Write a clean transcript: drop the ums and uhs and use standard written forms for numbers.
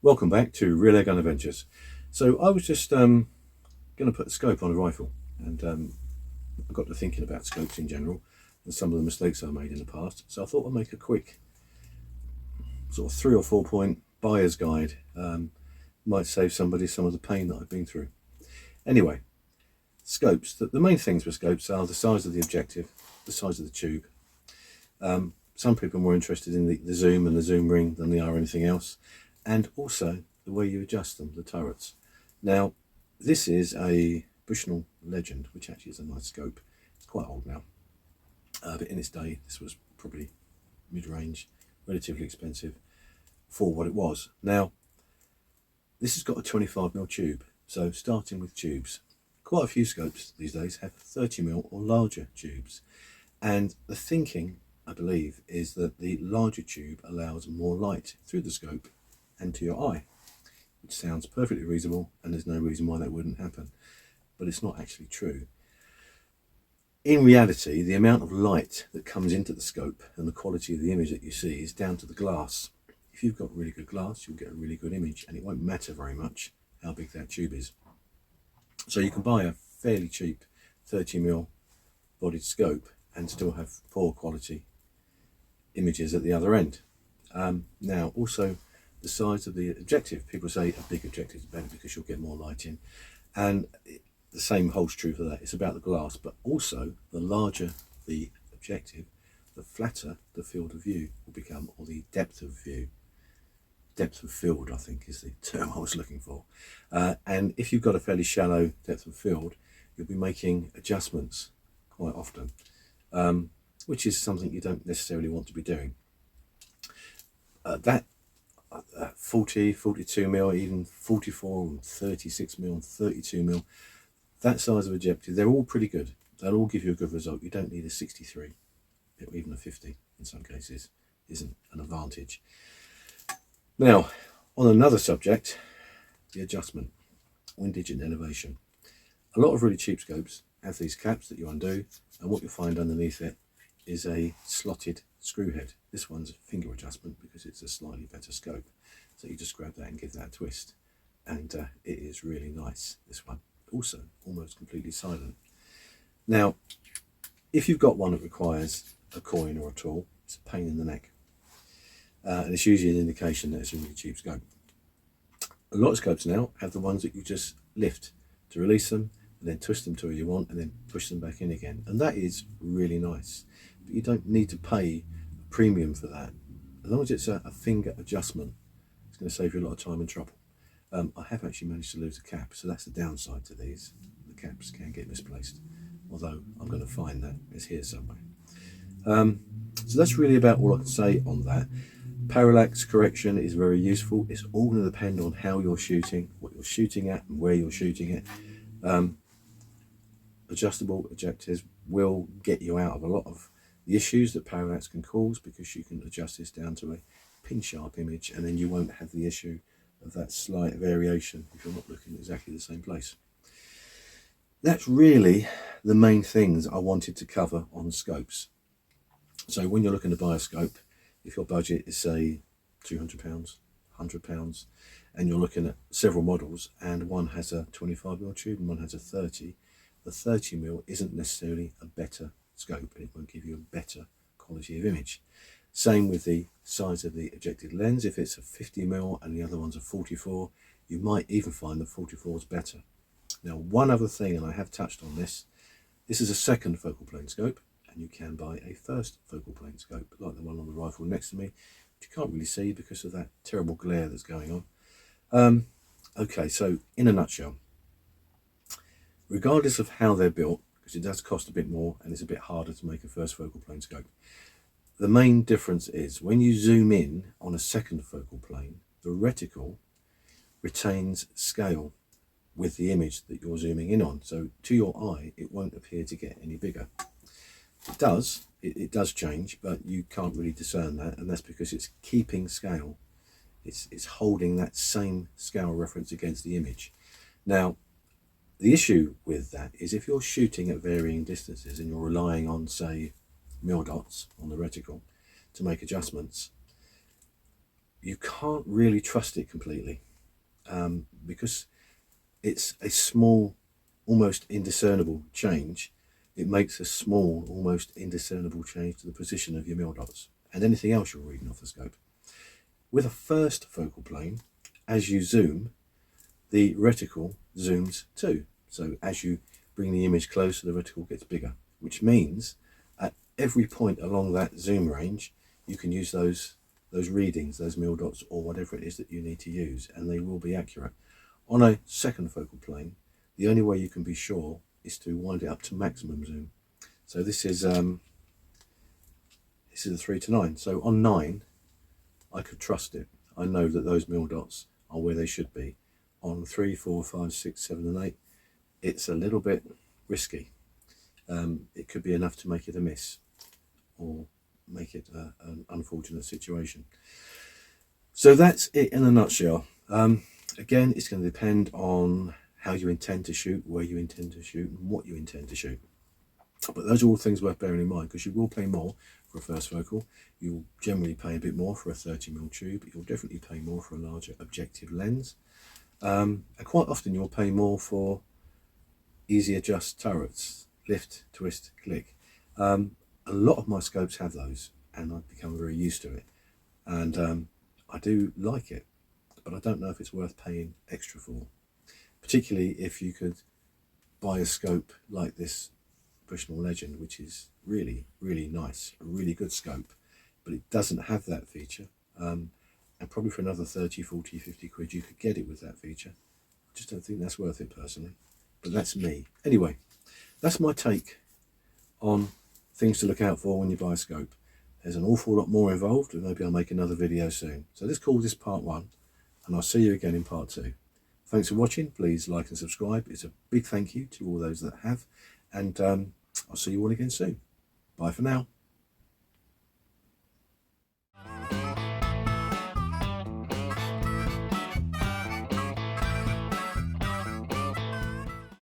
Welcome back to Real Airgun Adventures. So I was just going to put a scope on a rifle, and I got to thinking about scopes in general and some of the mistakes I made in the past. So I thought I'd make a quick sort of 3 or 4 point buyer's guide. Might save somebody some of the pain that I've been through. Anyway, scopes. The main things with scopes are the size of the objective, the size of the tube. Some people are more interested in the zoom and the zoom ring than they are anything else. And also the way you adjust them, the turrets. Now, this is a Bushnell Legend, which actually is a nice scope. It's quite old now, but in its day, this was probably mid-range, relatively expensive for what it was. Now, this has got a 25mm tube, so starting with tubes. Quite a few scopes these days have 30mm or larger tubes, and the thinking, I believe, is that the larger tube allows more light through the scope and to your eye, which sounds perfectly reasonable, and there's no reason why that wouldn't happen, but it's not actually true. In reality, the amount of light that comes into the scope and the quality of the image that you see is down to the glass. If you've got really good glass, you'll get a really good image, and it won't matter very much how big that tube is. So you can buy a fairly cheap 30mm bodied scope and still have poor quality images at the other end. Now, also, the size of the objective. People say a big objective is better because you'll get more light in, and the same holds true for that. It's about the glass, but also the larger the objective, the flatter the field of view will become, or the depth of view. Depth of field, I think, is the term I was looking for. And if you've got a fairly shallow depth of field, you'll be making adjustments quite often, which is something you don't necessarily want to be doing. That 40, 42mm, even 44 and 36mm and 32mm, that size of objective, they're all pretty good. They'll all give you a good result. You don't need a 63, or even a 50 in some cases, isn't an advantage. Now, on another subject, the adjustment, windage and elevation. A lot of really cheap scopes have these caps that you undo, and what you'll find underneath it is a slotted screw head. This one's a finger adjustment because it's a slightly better scope. So you just grab that and give that a twist, and it is really nice. This one also almost completely silent. Now, if you've got one that requires a coin or a tool, it's a pain in the neck, and it's usually an indication that it's a really cheap scope. A lot of scopes now have the ones that you just lift to release them and then twist them to where you want and then push them back in again, and that is really nice, but you don't need to pay a premium for that. As long as it's a finger adjustment, it's going to save you a lot of time and trouble. I have actually managed to lose a cap, so that's the downside to these. The caps can get misplaced, although I'm going to find that it's here somewhere. So that's really about all I can say on that. Parallax correction is very useful. It's all going to depend on how you're shooting, what you're shooting at, and where you're shooting it. Adjustable objectives will get you out of a lot of the issues that parallax can cause, because you can adjust this down to a pin sharp image, and then you won't have the issue of that slight variation if you're not looking at exactly the same place. That's really the main things I wanted to cover on scopes. So when you're looking to buy a scope, if your budget is say £200, £100, and you're looking at several models, and one has a 25mm tube and one has a 30, the 30mm isn't necessarily a better scope, and it won't give you a better quality of image. Same with the size of the objective lens. If it's a 50mm and the other one's a 44, you might even find the 44 is better. Now, one other thing, and I have touched on this, this is a second focal plane scope, and you can buy a first focal plane scope, like the one on the rifle next to me, which you can't really see because of that terrible glare that's going on. Okay, so in a nutshell, regardless of how they're built, because it does cost a bit more and it's a bit harder to make a first focal plane scope, the main difference is when you zoom in on a second focal plane, the reticle retains scale with the image that you're zooming in on. So to your eye, it won't appear to get any bigger. It does, it does change, but you can't really discern that, and that's because it's keeping scale. It's holding that same scale reference against the image. Now, the issue with that is if you're shooting at varying distances and you're relying on, say, mil dots on the reticle to make adjustments, you can't really trust it completely, because it's a small, almost indiscernible change. It makes a small, almost indiscernible change to the position of your mil dots and anything else you're reading off the scope. With a first focal plane, as you zoom, the reticle zooms too. So as you bring the image closer, the reticle gets bigger, which means at every point along that zoom range, you can use those readings, those mil dots, or whatever it is that you need to use, and they will be accurate. On a second focal plane, the only way you can be sure is to wind it up to maximum zoom. So this is a 3:9. So on 9, I could trust it. I know that those mil dots are where they should be. On 3, 4, 5, 6, 7 and 8, it's a little bit risky. It could be enough to make it a miss or make it an unfortunate situation. So that's it in a nutshell. Again, it's going to depend on how you intend to shoot, where you intend to shoot, and what you intend to shoot. But those are all things worth bearing in mind, because you will pay more for a first focal. You'll generally pay a bit more for a 30mm tube. You'll definitely pay more for a larger objective lens. And quite often you'll pay more for easy adjust turrets, lift, twist, click. A lot of my scopes have those, and I've become very used to it. And I do like it, but I don't know if it's worth paying extra for. Particularly if you could buy a scope like this Bushnell Legend, which is really, really nice, a really good scope, but it doesn't have that feature. And probably for another 30, 40, 50 quid, you could get it with that feature. I just don't think that's worth it personally, but that's me. Anyway, that's my take on things to look out for when you buy a scope. There's an awful lot more involved, and maybe I'll make another video soon. So let's call this part 1, and I'll see you again in part 2. Thanks for watching. Please like and subscribe. It's a big thank you to all those that have, and I'll see you all again soon. Bye for now.